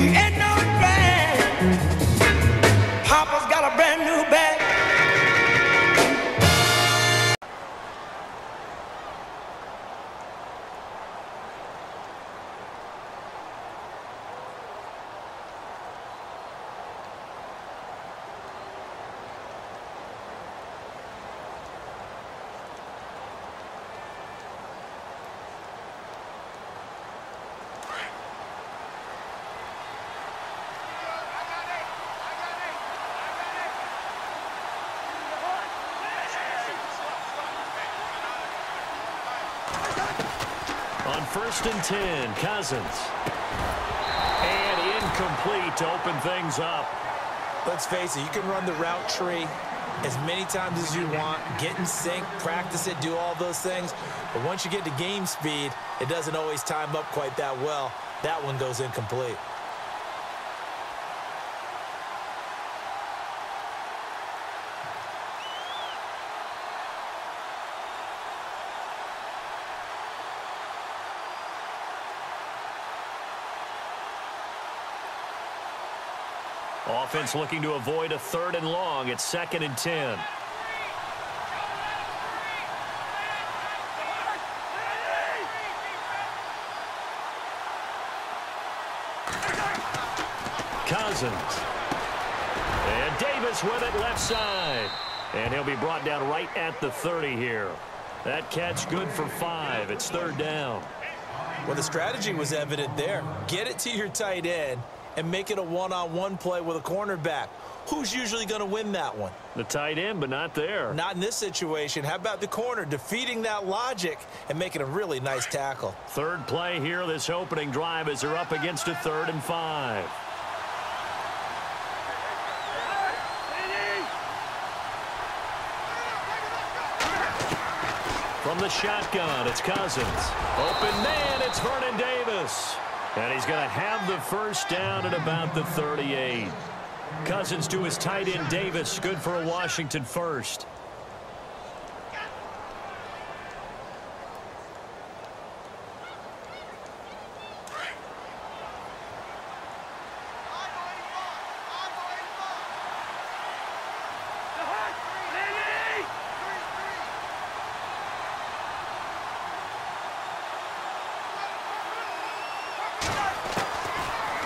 ain't no drag. Harper's got a brand new bag. On 1st and 10, Cousins. And incomplete to open things up. Let's face it, you can run the route tree as many times as you want, get in sync, practice it, do all those things. But once you get to game speed, it doesn't always time up quite that well. That one goes incomplete. Offense looking to avoid a 3rd and long. It's 2nd and 10. Cousins. And Davis with it left side. And he'll be brought down right at the 30 here. That catch good for 5. It's 3rd down. Well, the strategy was evident there. Get it to your tight end and make it a one-on-one play with a cornerback. Who's usually going to win that one? The tight end, but not there. Not in this situation. How about the corner defeating that logic and making a really nice tackle? 3rd play here this opening drive as they're up against a 3rd and 5. From the shotgun, it's Cousins. Open man, it's Vernon Davis. And he's going to have the 1st down at about the 38. Cousins to his tight end Davis, good for a Washington 1st.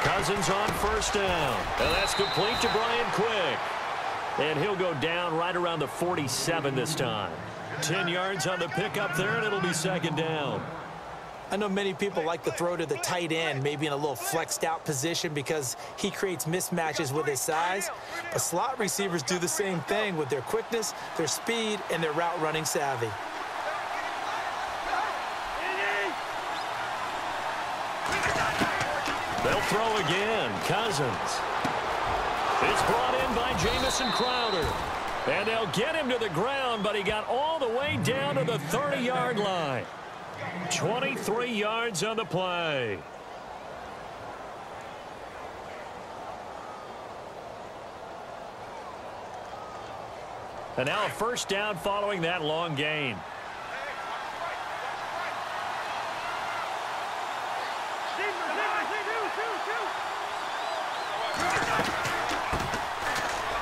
Cousins on 1st down. And that's complete to Brian Quick. And he'll go down right around the 47 this time. 10 yards on the pickup there, and it'll be 2nd down. I know many people like to throw to the tight end, maybe in a little flexed out position because he creates mismatches with his size. But slot receivers do the same thing with their quickness, their speed, and their route running savvy. They'll throw again. Cousins. It's brought in by Jamison Crowder. And they'll get him to the ground, but he got all the way down to the 30-yard line. 23 yards on the play. And now a 1st down following that long gain.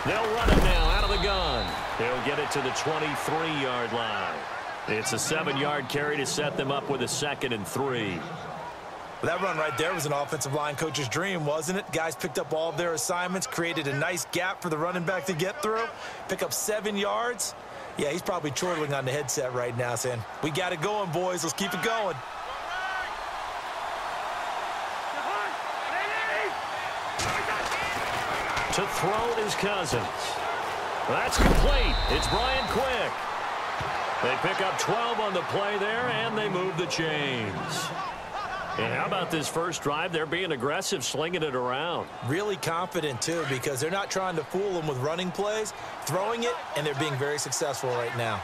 They'll run it now out of the gun. They'll get it to the 23-yard line. It's a 7-yard carry to set them up with a 2nd and 3. Well, that run right there was an offensive line coach's dream, wasn't it? Guys picked up all of their assignments, created a nice gap for the running back to get through, pick up 7 yards. Yeah, he's probably chortling on the headset right now saying, we got it going, boys. Let's keep it going. To throw is Cousins. That's complete. It's Brian Quick. They pick up 12 on the play there, and they move the chains. And how about this first drive? They're being aggressive, slinging it around. Really confident, too, because they're not trying to fool them with running plays, throwing it, and they're being very successful right now.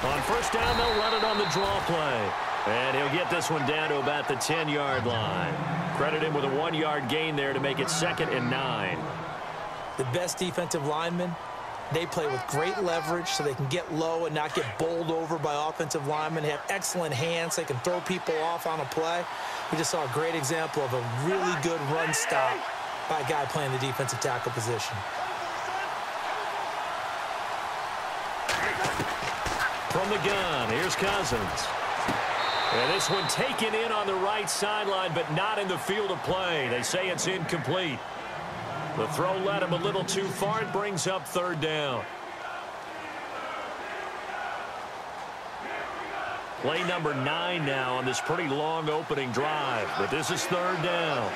On 1st down, they'll run it on the draw play. And he'll get this one down to about the 10-yard line. Credit him with a 1-yard gain there to make it 2nd and 9. The best defensive linemen They play with great leverage so they can get low and not get bowled over by offensive linemen. They have excellent hands. They can throw people off on a play. We just saw a great example of a really good run stop by a guy playing the defensive tackle position. From the gun, here's Cousins. And this one taken in on the right sideline, but not in the field of play. They say it's incomplete. The throw led him a little too far. It brings up third down. Play number 9 now on this pretty long opening drive, but this is third down.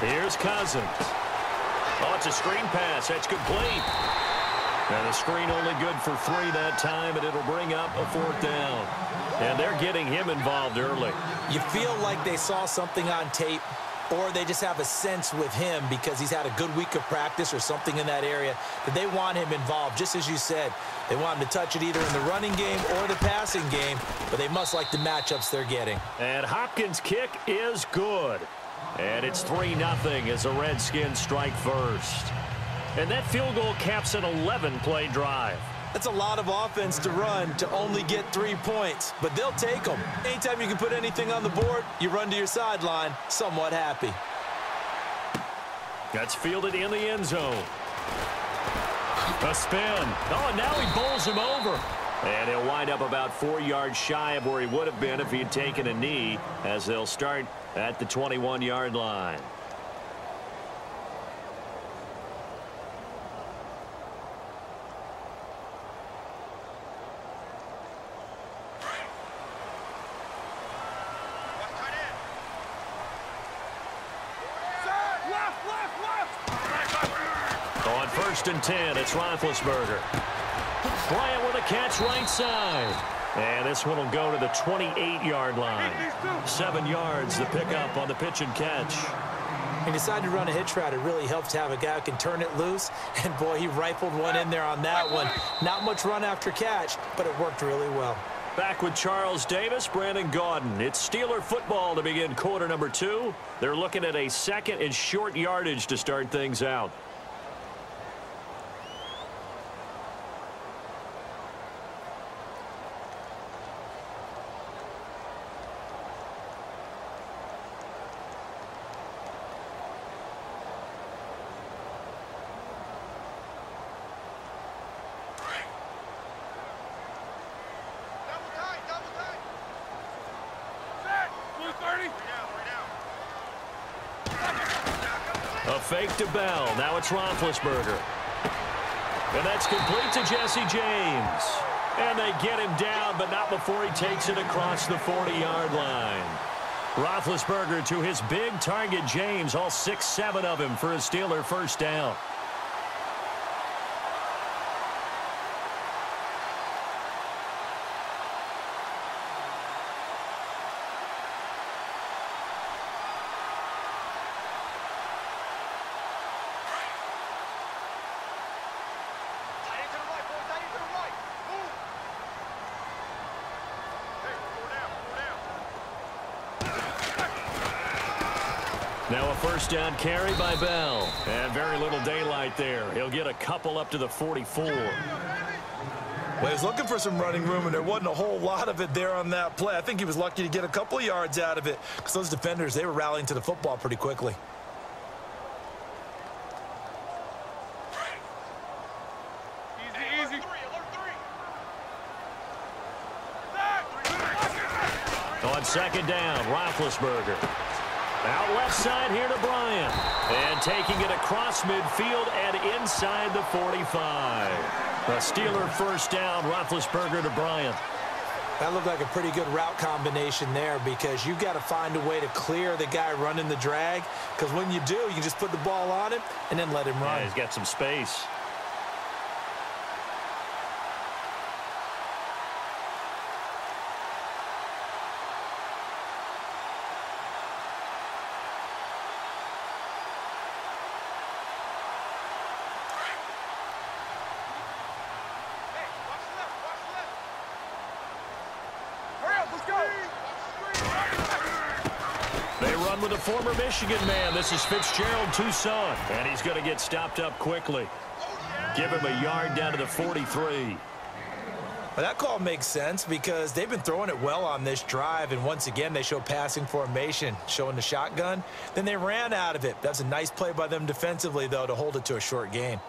Here's Cousins. Oh, it's a screen pass. That's complete. And the screen only good for 3 that time, and it'll bring up a fourth down. And they're getting him involved early. You feel like they saw something on tape, or they just have a sense with him because he's had a good week of practice or something in that area that they want him involved. Just as you said, they want him to touch it either in the running game or the passing game, but they must like the matchups they're getting. And Hopkins' kick is good. And it's 3-0 as the Redskins strike first. And that field goal caps an 11-play drive. That's a lot of offense to run to only get 3 points, but they'll take them. Anytime you can put anything on the board, you run to your sideline somewhat happy. That's fielded in the end zone. A spin. Oh, and now he bowls him over. And he'll wind up about 4 yards shy of where he would have been if he had taken a knee, as they'll start at the 21-yard line. On 1st and 10, it's Roethlisberger. Bryant with a catch right side. And this one will go to the 28-yard line. 7 yards the pickup on the pitch and catch. He decided to run a hitch route. It really helps to have a guy who can turn it loose. And, boy, he rifled one in there on that one. Not much run after catch, but it worked really well. Back with Charles Davis, Brandon Gaudin. It's Steeler football to begin quarter number 2. They're looking at a second and short yardage to start things out. A fake to Bell. Now it's Roethlisberger. And that's complete to Jesse James. And they get him down, but not before he takes it across the 40-yard line. Roethlisberger to his big target, James, all 6-7 of him for a Steeler first down. Now a first down carry by Bell. And very little daylight there. He'll get a couple up to the 44. Well, he was looking for some running room, and there wasn't a whole lot of it there on that play. I think he was lucky to get a couple of yards out of it because those defenders, they were rallying to the football pretty quickly. On second down, Roethlisberger. Out left side here to Bryant. And taking it across midfield and inside the 45. A Steeler first down, Roethlisberger to Bryant. That looked like a pretty good route combination there because you've got to find a way to clear the guy running the drag. Because when you do, you can just put the ball on him and then let him run. Yeah, he's got some space. the former Michigan man. This is Fitzgerald Toussaint, and he's going to get stopped up quickly. Give him a yard down to the 43. Well, that call makes sense because they've been throwing it well on this drive, and once again, they show passing formation, showing the shotgun. Then they ran out of it. That's a nice play by them defensively, though, to hold it to a short gain.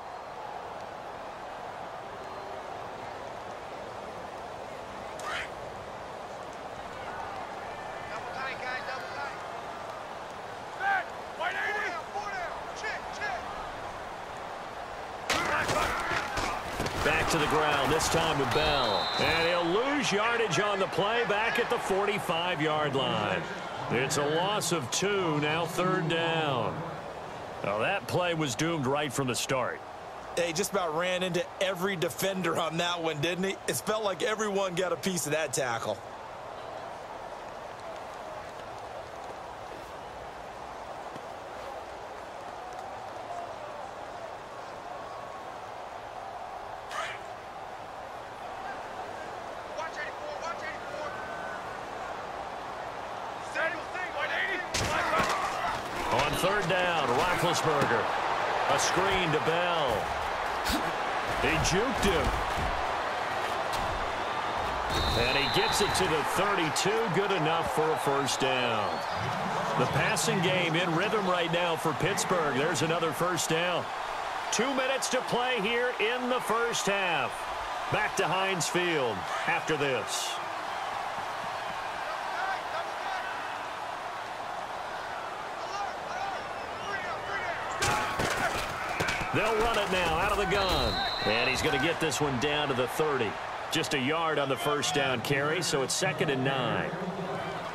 Back to the ground, this time with Bell. And he'll lose yardage on the play back at the 45-yard line. It's a loss of 2, now 3rd down. Well, that play was doomed right from the start. He just about ran into every defender on that one, didn't he? It felt like everyone got a piece of that tackle. On 3rd down, Roethlisberger. A screen to Bell. He juked him. And he gets it to the 32. Good enough for a 1st down. The passing game in rhythm right now for Pittsburgh. There's another 1st down. 2 minutes to play here in the 1st half. Back to Heinz Field after this. They'll run it now out of the gun. And he's going to get this one down to the 30. Just a yard on the 1st down carry, so it's 2nd and 9.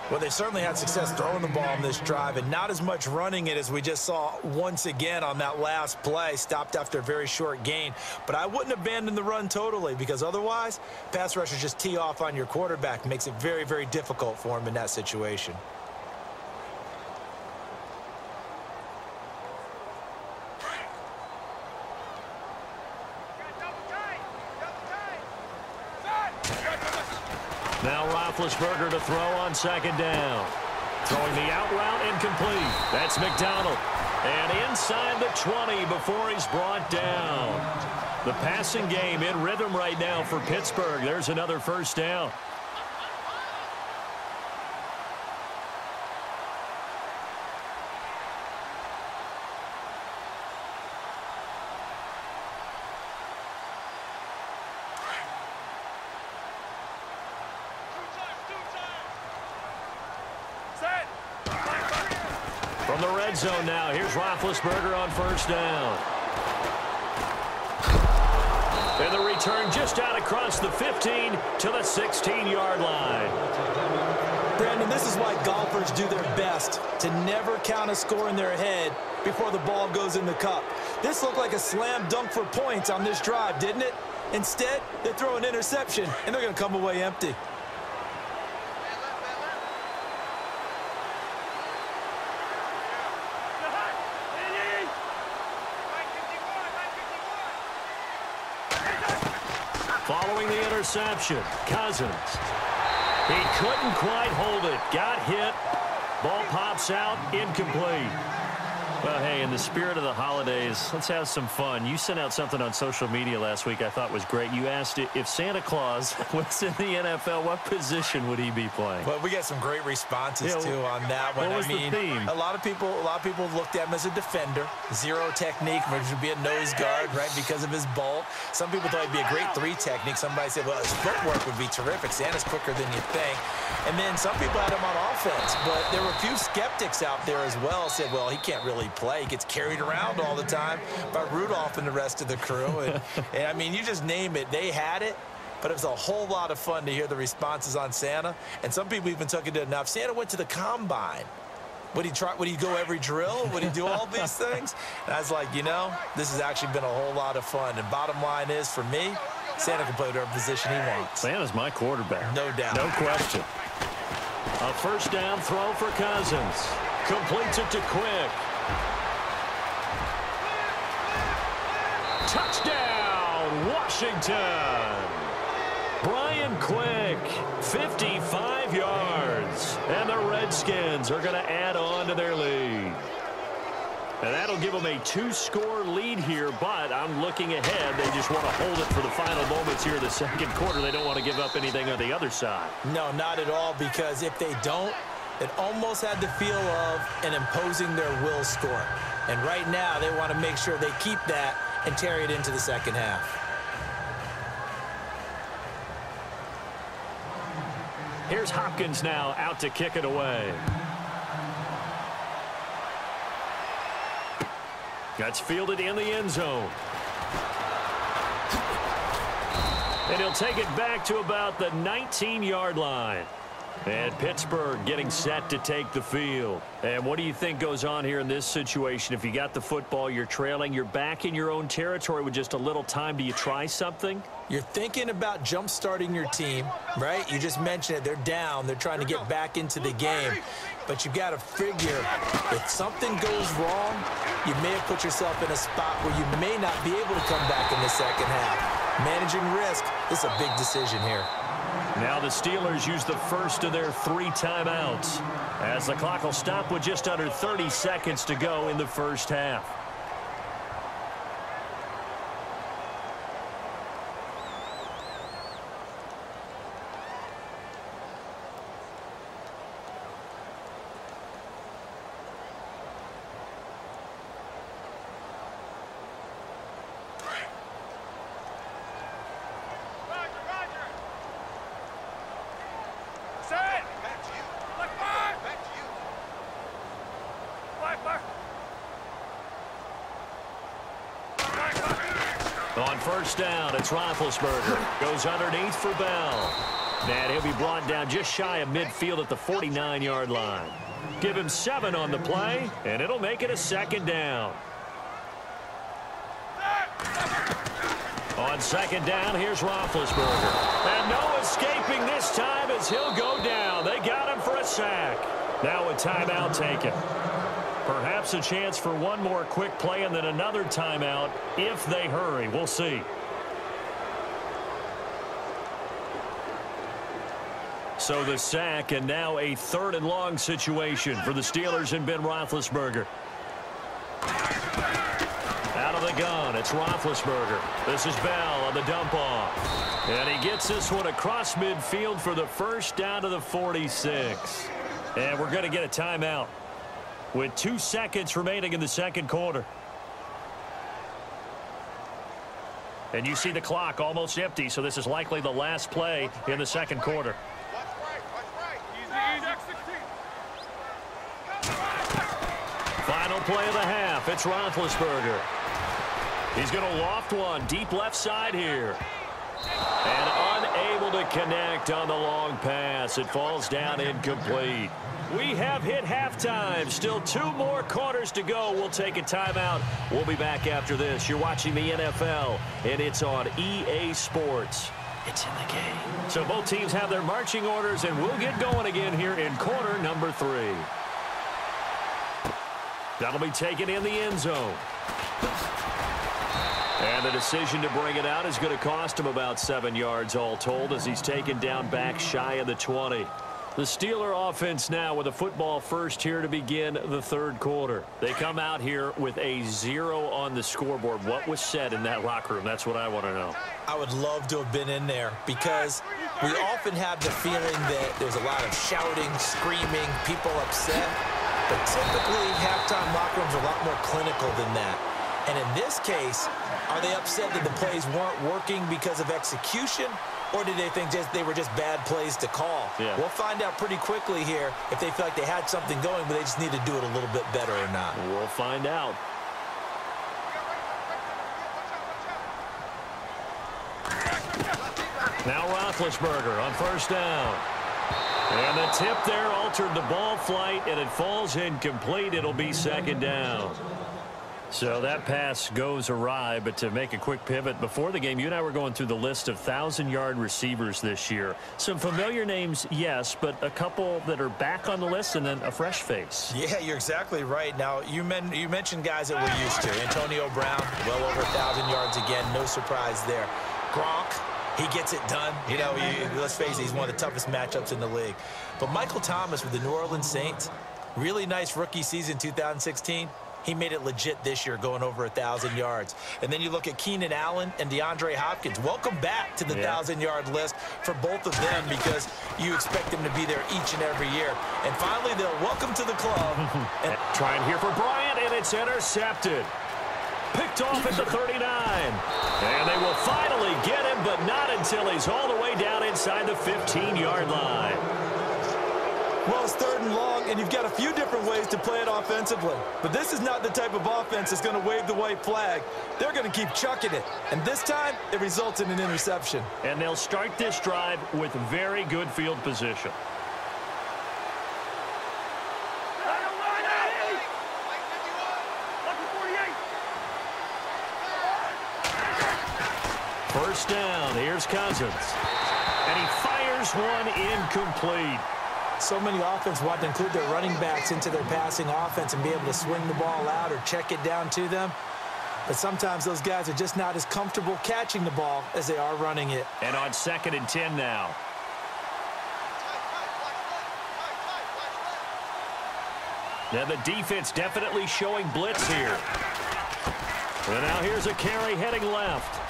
Well, they certainly had success throwing the ball on this drive, and not as much running it as we just saw once again on that last play. Stopped after a very short gain. But I wouldn't abandon the run totally, because otherwise, pass rushers just tee off on your quarterback. Makes it very, very difficult for him in that situation. Now Roethlisberger to throw on 2nd down. Throwing the out route incomplete. That's McDonald. And inside the 20 before he's brought down. The passing game in rhythm right now for Pittsburgh. There's another 1st down. From the red zone now, here's Roethlisberger on 1st down. And the return just out across the 15 to the 16-yard line. Brandon, this is why golfers do their best to never count a score in their head before the ball goes in the cup. This looked like a slam dunk for points on this drive, didn't it? Instead, they throw an interception, and they're going to come away empty. Following the interception, Cousins. He couldn't quite hold it. Got hit. Ball pops out. Incomplete. Well, hey, in the spirit of the holidays, let's have some fun. You sent out something on social media last week I thought was great. You asked if Santa Claus was in the NFL, what position would he be playing? Well, we got some great responses, too, on that one. What was the theme? A lot of people looked at him as a defender. Zero technique, which would be a nose guard, right, because of his bulk. Some people thought he'd be a great 3 technique. Somebody said, well, his footwork would be terrific. Santa's quicker than you think. And then some people had him on offense. But there were a few skeptics out there as well. Said, well, he can't really play. He gets carried around all the time by Rudolph and the rest of the crew. And I mean, you just name it. They had it. But it was a whole lot of fun to hear the responses on Santa. And some people even took it to enough. Santa went to the combine. Would he go every drill? Would he do all these things? And I was like, you know, this has actually been a whole lot of fun. And bottom line is, for me, Santa can play whatever position he wants. Santa's my quarterback. No doubt. No question. A 1st down throw for Cousins. Completes it to Quick. Touchdown, Washington. Brian Quick, 55 yards. And the Redskins are going to add on to their lead. And that'll give them a 2-score lead here, but I'm looking ahead. They just want to hold it for the final moments here in the second quarter. They don't want to give up anything on the other side. No, not at all, because if they don't, it almost had the feel of an imposing their will score. And right now, they want to make sure they keep that and carry it into the second half. Here's Hopkins now out to kick it away. That's fielded in the end zone. And he'll take it back to about the 19-yard line. And Pittsburgh getting set to take the field. And what do you think goes on here in this situation? If you got the football, you're trailing, you're back in your own territory with just a little time. Do you try something? You're thinking about jump-starting your team, right? You just mentioned it. They're down. They're trying to get back into the game. But you've got to figure if something goes wrong, you may have put yourself in a spot where you may not be able to come back in the second half. Managing risk is a big decision here. Now the Steelers use the first of their 3 timeouts as the clock will stop with just under 30 seconds to go in the first half. On first down, it's Roethlisberger. Goes underneath for Bell. And he'll be brought down just shy of midfield at the 49-yard line. Give him 7 on the play, and it'll make it a second down. On second down, here's Roethlisberger. And no escaping this time as he'll go down. They got him for a sack. Now a timeout taken. Perhaps a chance for one more quick play and then another timeout if they hurry. We'll see. So the sack, and now a 3rd and long situation for the Steelers and Ben Roethlisberger. Out of the gun, it's Roethlisberger. This is Bell on the dump off. And he gets this one across midfield for the first down to the 46. And we're going to get a timeout with 2 seconds remaining in the second quarter. And you see the clock almost empty, so this is likely the last play in the second quarter. Final play of the half. It's Roethlisberger. He's going to loft one deep left side here. And unable to connect on the long pass. It falls down incomplete. We have hit halftime. Still 2 more quarters to go. We'll take a timeout. We'll be back after this. You're watching the NFL, and it's on EA Sports. It's in the game. So both teams have their marching orders, and we'll get going again here in quarter number 3. That'll be taken in the end zone. And the decision to bring it out is going to cost him about 7 yards all told as he's taken down back shy of the 20. The Steeler offense now with a football first here to begin the third quarter. They come out here with a 0 on the scoreboard. What was said in that locker room? That's what I want to know. I would love to have been in there because we often have the feeling that there's a lot of shouting, screaming, people upset. But typically, halftime locker rooms are a lot more clinical than that. And in this case, are they upset that the plays weren't working because of execution? Or did they think they were just bad plays to call? Yeah. We'll find out pretty quickly here if they feel like they had something going, but they just need to do it a little bit better or not. We'll find out. Now Roethlisberger on first down. And the tip there altered the ball flight, and it falls incomplete. It'll be second down. So that pass goes awry, but to make a quick pivot, before the game, you and I were going through the list of 1,000-yard receivers this year. Some familiar names, yes, but a couple that are back on the list and then a fresh face. Yeah, you're exactly right. Now, you mentioned guys that we're used to. Antonio Brown, well over 1,000 yards again. No surprise there. Gronk, He gets it done. You know, let's face it, he's one of the toughest matchups in the league. But Michael Thomas with the New Orleans Saints, really nice rookie season 2016. He made it legit this year, going over 1,000 yards. And then you look at Keenan Allen and DeAndre Hopkins. Welcome back to the 1,000-yard list for both of them, because you expect them to be there each and every year. And finally, they'll welcome to the club. Trying here for Bryant, and it's intercepted. Picked off at the 39. And they will finally get him, but not until he's all the way down inside the 15-yard line. Well, it's 3rd and long, and you've got a few different ways to play it offensively. But this is not the type of offense that's going to wave the white flag. They're going to keep chucking it. And this time, it results in an interception. And they'll start this drive with very good field position. First down, here's Cousins. And he fires one incomplete. So many offenses want to include their running backs into their passing offense and be able to swing the ball out or check it down to them. But sometimes those guys are just not as comfortable catching the ball as they are running it. And on 2nd and 10 now. Now the defense definitely showing blitz here. And now here's a carry heading left.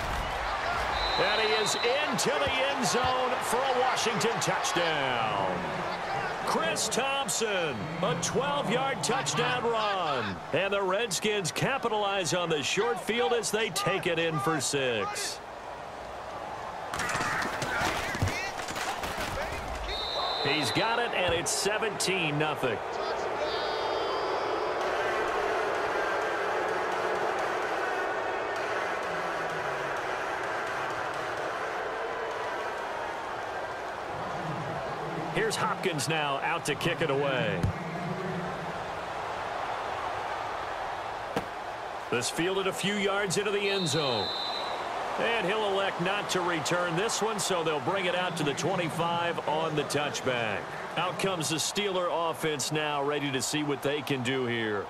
And he is into the end zone for a Washington touchdown. Chris Thompson, a 12-yard touchdown run. And the Redskins capitalize on the short field as they take it in for 6. He's got it, and it's 17-0. Here's Hopkins now out to kick it away. This fielded a few yards into the end zone. And he'll elect not to return this one, so they'll bring it out to the 25 on the touchback. Out comes the Steeler offense now, ready to see what they can do here.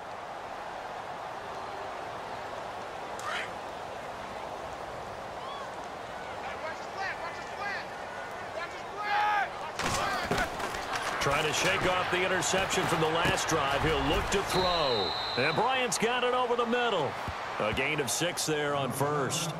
Trying to shake off the interception from the last drive. He'll look to throw. And Bryant's got it over the middle. A gain of 6 there on first.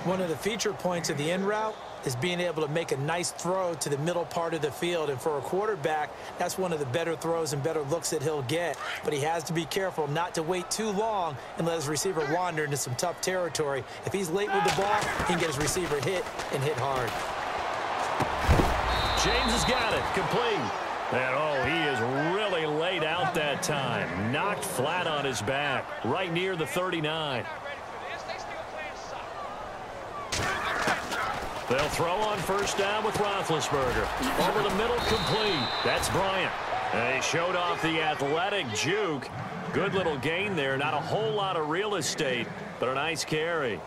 One of the feature points of the in route is being able to make a nice throw to the middle part of the field. And for a quarterback, that's one of the better throws and better looks that he'll get. But he has to be careful not to wait too long and let his receiver wander into some tough territory. If he's late with the ball, he can get his receiver hit and hit hard. James has got it. Complete. And, oh, he is really laid out that time. Knocked flat on his back, right near the 39. They'll throw on first down with Roethlisberger. Over the middle, complete. That's Bryant. And he showed off the athletic juke. Good little gain there. Not a whole lot of real estate, but a nice carry.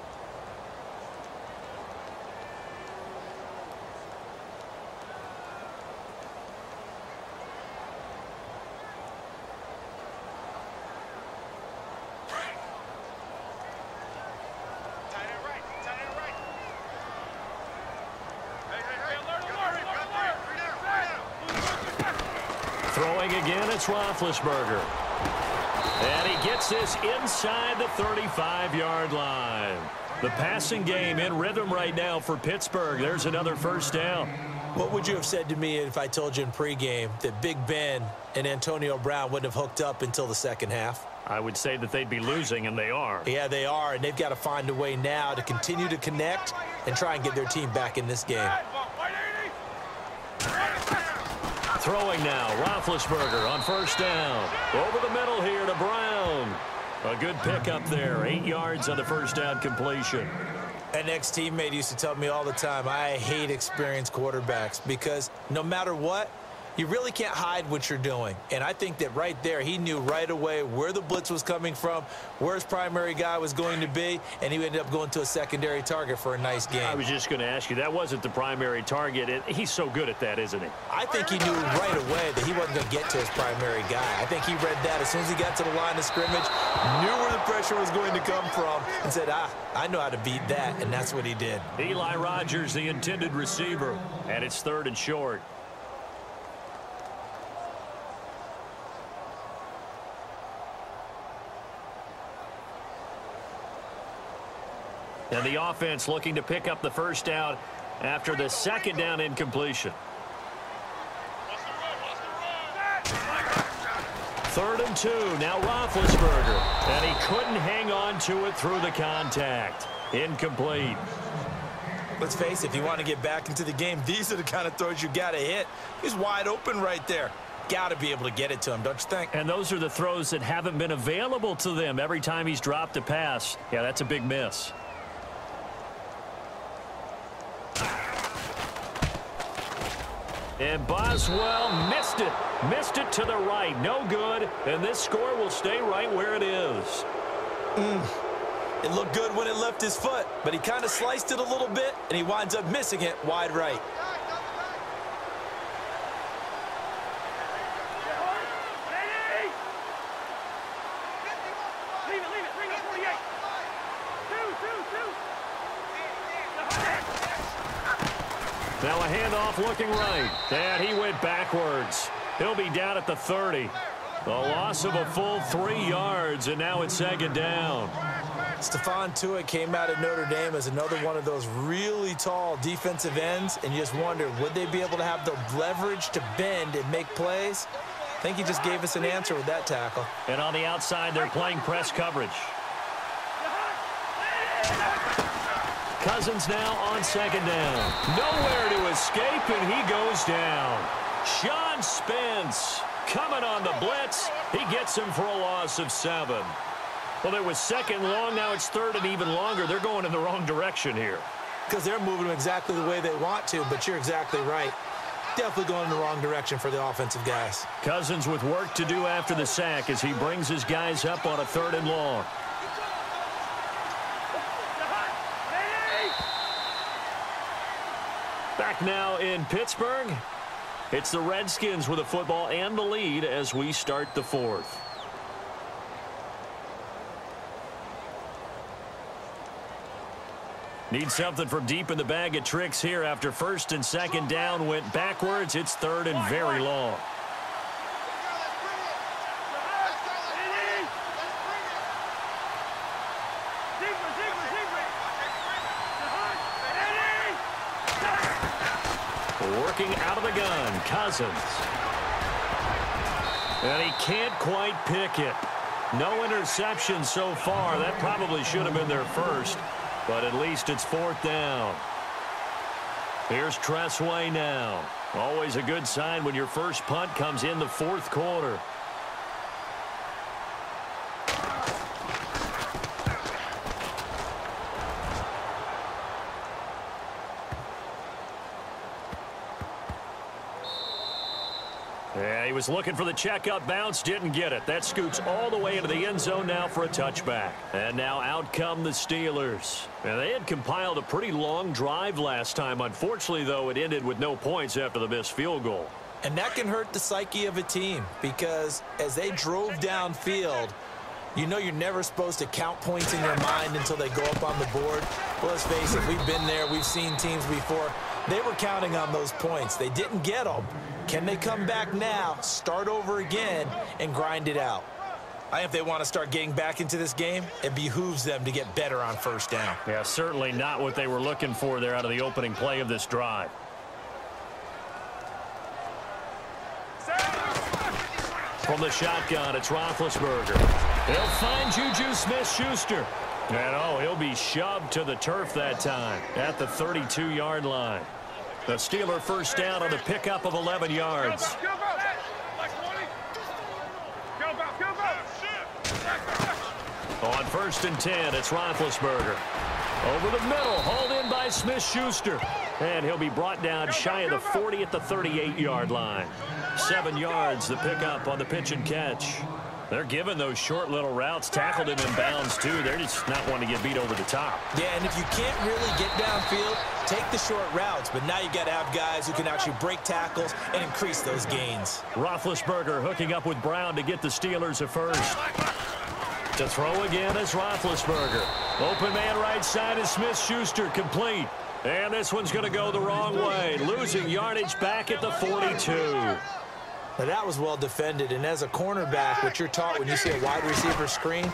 Throwing again, it's Roethlisberger. And he gets this inside the 35-yard line. The passing game in rhythm right now for Pittsburgh. There's another first down. What would you have said to me if I told you in pregame that Big Ben and Antonio Brown wouldn't have hooked up until the second half? I would say that they'd be losing, and they are. Yeah, they are, and they've got to find a way now to continue to connect and try and get their team back in this game. Throwing now, Roethlisberger on first down. Over the middle here to Brown. A good pickup there, 8 yards on the first down completion. An ex-teammate used to tell me all the time, I hate experienced quarterbacks because no matter what, You really can't hide what you're doing. And I think that right there, he knew right away where the blitz was coming from, where his primary guy was going to be, and he ended up going to a secondary target for a nice game. I was just going to ask you, that wasn't the primary target. He's so good at that, isn't he? I think he knew right away that he wasn't going to get to his primary guy. I think he read that as soon as he got to the line of scrimmage, knew where the pressure was going to come from, and said, I know how to beat that, and that's what he did. Eli Rogers, the intended receiver, and it's 3rd and short. And the offense looking to pick up the first down after the 2nd down incompletion. 3rd and 2. Now Roethlisberger. And he couldn't hang on to it through the contact. Incomplete. Let's face it, if you want to get back into the game, these are the kind of throws you got to hit. He's wide open right there. Got to be able to get it to him, don't you think? And those are the throws that haven't been available to them every time he's dropped a pass. Yeah, that's a big miss. And Boswell missed it. Missed it to the right. No good. And this score will stay right where it is. It looked good when it left his foot, but he kind of sliced it a little bit, and he winds up missing it wide right. Now a handoff looking right. And he went backwards. He'll be down at the 30. The loss of a full 3 yards, and now it's 2nd down. Stephon Tuitt came out of Notre Dame as another one of those really tall defensive ends, and you just wonder, would they be able to have the leverage to bend and make plays? I think he just gave us an answer with that tackle. And on the outside, they're playing press coverage. Cousins now on 2nd down. Nowhere to escape, and he goes down. Sean Spence coming on the blitz. He gets him for a loss of 7. Well, there was 2nd long. Now it's 3rd and even longer. They're going in the wrong direction here. Because they're moving them exactly the way they want to, but you're exactly right. Definitely going in the wrong direction for the offensive guys. Cousins with work to do after the sack as he brings his guys up on a 3rd and long. Back now in Pittsburgh. It's the Redskins with the football and the lead as we start the 4th. Need something from deep in the bag of tricks here after 1st and 2nd down went backwards. It's 3rd and very long. Working out of the gun, Cousins. And he can't quite pick it. No interception so far. That probably should have been their first, but at least it's 4th down. Here's Tressway now. Always a good sign when your first punt comes in the 4th quarter. Yeah, he was looking for the checkup bounce, didn't get it. That scoots all the way into the end zone now for a touchback. And now out come the Steelers. And they had compiled a pretty long drive last time. Unfortunately, though, it ended with no points after the missed field goal. And that can hurt the psyche of a team because as they drove downfield, you know you're never supposed to count points in your mind until they go up on the board. Well, let's face it, we've been there. We've seen teams before. They were counting on those points. They didn't get them. Can they come back now, start over again, and grind it out? I think if they want to start getting back into this game, it behooves them to get better on 1st down. Yeah, certainly not what they were looking for there out of the opening play of this drive. From the shotgun, it's Roethlisberger. He'll find Juju Smith-Schuster. And, he'll be shoved to the turf that time at the 32-yard line. The Steeler first down on the pickup of 11 yards. On 1st and 10, it's Roethlisberger. Over the middle, hauled in by Smith-Schuster. And he'll be brought down shy of the 40 at the 38-yard line. 7 yards, the pickup on the pitch and catch. They're giving those short little routes, tackled him in bounds, too. They're just not wanting to get beat over the top. Yeah, and if you can't really get downfield, take the short routes. But now you got to have guys who can actually break tackles and increase those gains. Roethlisberger hooking up with Brown to get the Steelers a first. To throw again is Roethlisberger. Open man right side is Smith-Schuster, complete. And this one's going to go the wrong way, losing yardage back at the 42. Now that was well defended, and as a cornerback, what you're taught when you see a wide receiver screen,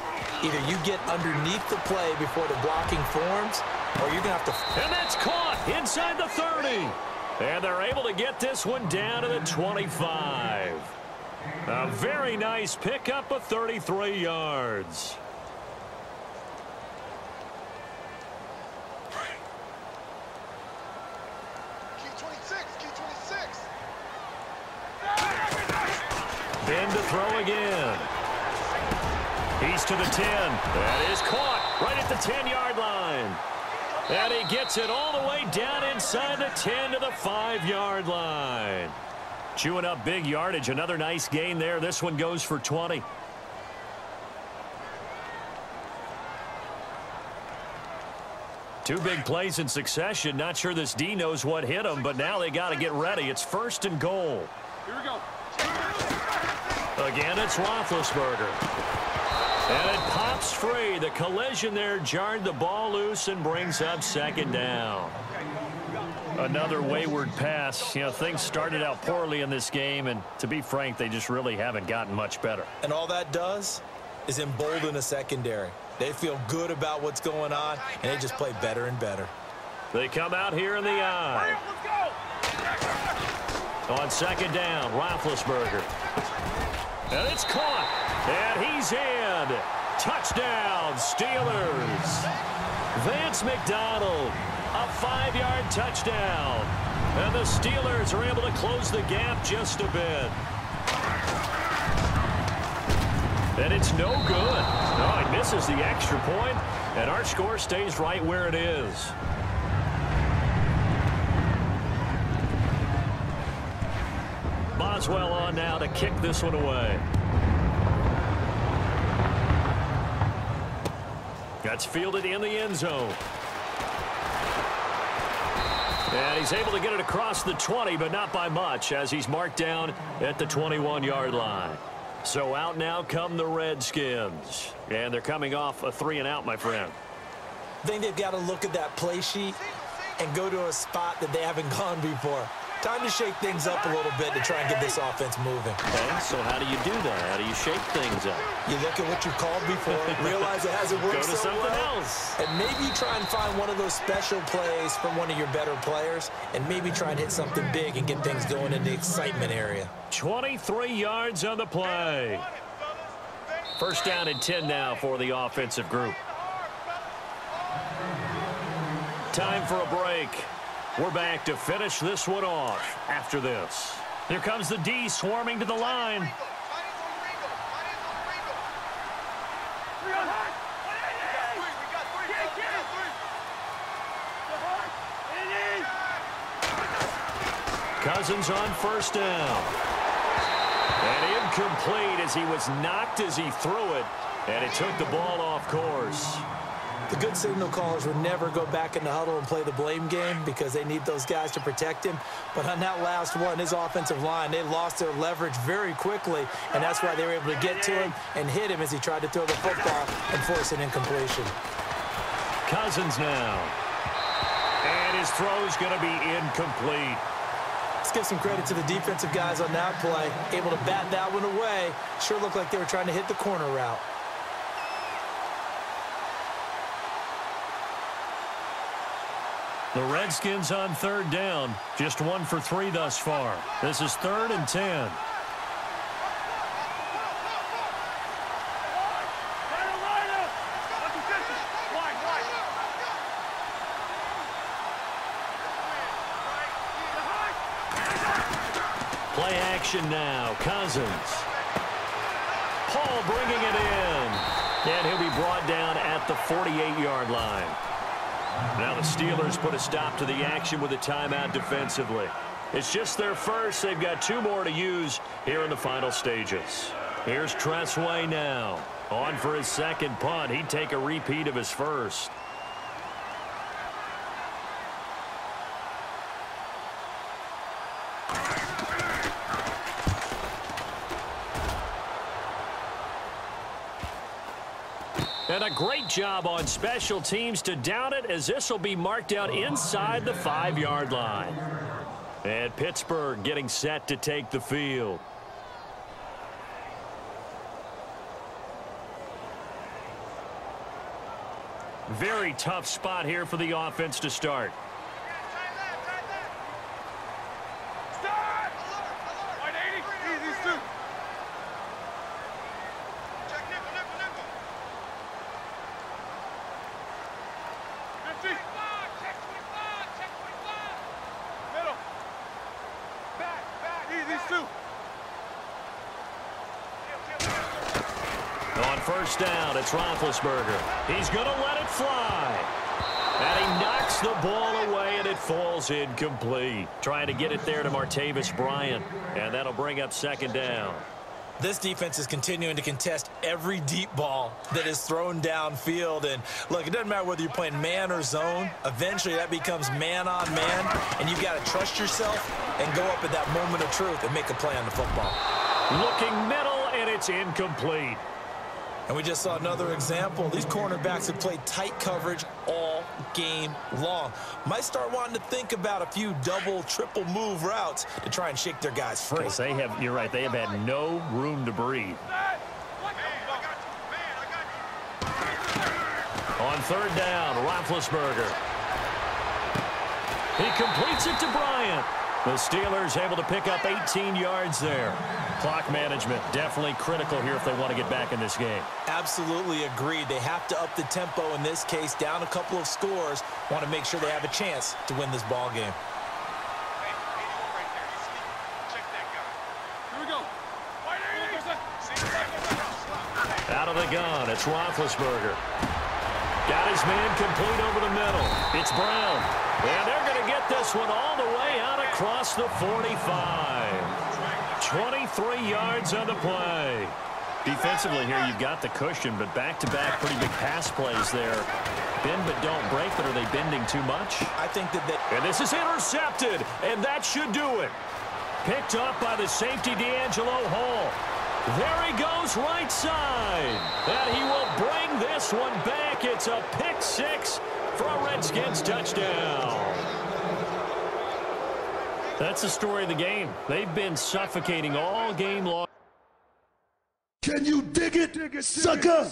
either you get underneath the play before the blocking forms, or you're going to have to... And that's caught inside the 30. And they're able to get this one down to the 25. A very nice pickup of 33 yards. Ben to throw again. He's to the 10. That is caught right at the 10-yard line. And he gets it all the way down inside the 10 to the 5-yard line. Chewing up big yardage. Another nice gain there. This one goes for 20. Two big plays in succession. Not sure this D knows what hit him, but now they got to get ready. It's 1st and goal. Here we go. Again, it's Roethlisberger. And it pops free. The collision there jarred the ball loose and brings up 2nd down. Another wayward pass. You know, things started out poorly in this game, and to be frank, they just really haven't gotten much better. And all that does is embolden the secondary. They feel good about what's going on, and they just play better and better. They come out here in the eye. On 2nd down, Roethlisberger. And it's caught. And he's in. Touchdown, Steelers. Vance McDonald, a 5-yard touchdown. And the Steelers are able to close the gap just a bit. And it's no good. No, he misses the extra point, and our score stays right where it is. Boswell on now to kick this one away. That's fielded in the end zone. And he's able to get it across the 20, but not by much, as he's marked down at the 21-yard line. So out now come the Redskins. And they're coming off a 3-and-out, my friend. I think they've got to look at that play sheet and go to a spot that they haven't gone before. Time to shake things up a little bit to try and get this offense moving. Okay, so how do you do that? How do you shake things up? You look at what you called before, realize it hasn't worked Go to so something well, else. and maybe you try and find one of those special plays from one of your better players, and maybe try and hit something big and get things going in the excitement area. 23 yards on the play. 1st down and 10 now for the offensive group. Time for a break. We're back to finish this one off after this. Here comes the D swarming to the line. Cousins on 1st down. And incomplete as he was knocked as he threw it. And it took the ball off course. The good signal callers would never go back in the huddle and play the blame game because they need those guys to protect him. But on that last one, his offensive line, they lost their leverage very quickly, and that's why they were able to get to him and hit him as he tried to throw the football and force an incompletion. Cousins now. And his throw's going to be incomplete. Let's give some credit to the defensive guys on that play. Able to bat that one away. Sure looked like they were trying to hit the corner route. The Redskins on 3rd down. Just 1 for 3 thus far. This is 3rd and 10. Play action now. Cousins. Paul bringing it in. And he'll be brought down at the 48-yard line. Now the Steelers put a stop to the action with a timeout defensively. It's just their first. They've got 2 more to use here in the final stages. Here's Tressway now. On for his second punt. He'd take a repeat of his first. And a great job on special teams to down it, as this will be marked out inside the 5-yard line. And Pittsburgh getting set to take the field. Very tough spot here for the offense to start. On first down, it's Roethlisberger. He's going to let it fly. And he knocks the ball away, and it falls incomplete. Trying to get it there to Martavis Bryant. And that'll bring up second down. This defense is continuing to contest every deep ball that is thrown downfield. And, look, it doesn't matter whether you're playing man or zone. Eventually, that becomes man-on-man, and you've got to trust yourself and go up at that moment of truth and make a play on the football. Looking middle, and it's incomplete. And we just saw another example. These cornerbacks have played tight coverage all game long. Might start wanting to think about a few double, triple move routes to try and shake their guys free. They have, you're right, they have had no room to breathe. On third down, Roethlisberger. He completes it to Bryant. The Steelers able to pick up 18 yards there. Clock management definitely critical here if they want to get back in this game. Absolutely agreed. They have to up the tempo in this case, down a couple of scores. Want to make sure they have a chance to win this ball game. Here we go. Out of the gun, it's Roethlisberger. Got his man complete over the middle. It's Brown. And they're going to get this one all the way out across the 45. 23 yards on the play. Defensively here, you've got the cushion, but back-to-back pretty big pass plays there. Bend but don't break, but are they bending too much? I think that And this is intercepted, and that should do it. Picked up by the safety, D'Angelo Hall. There he goes right side. And he will bring this one back. It's a pick six for a Redskins touchdown. That's the story of the game. They've been suffocating all game long. Can you dig it, sucker?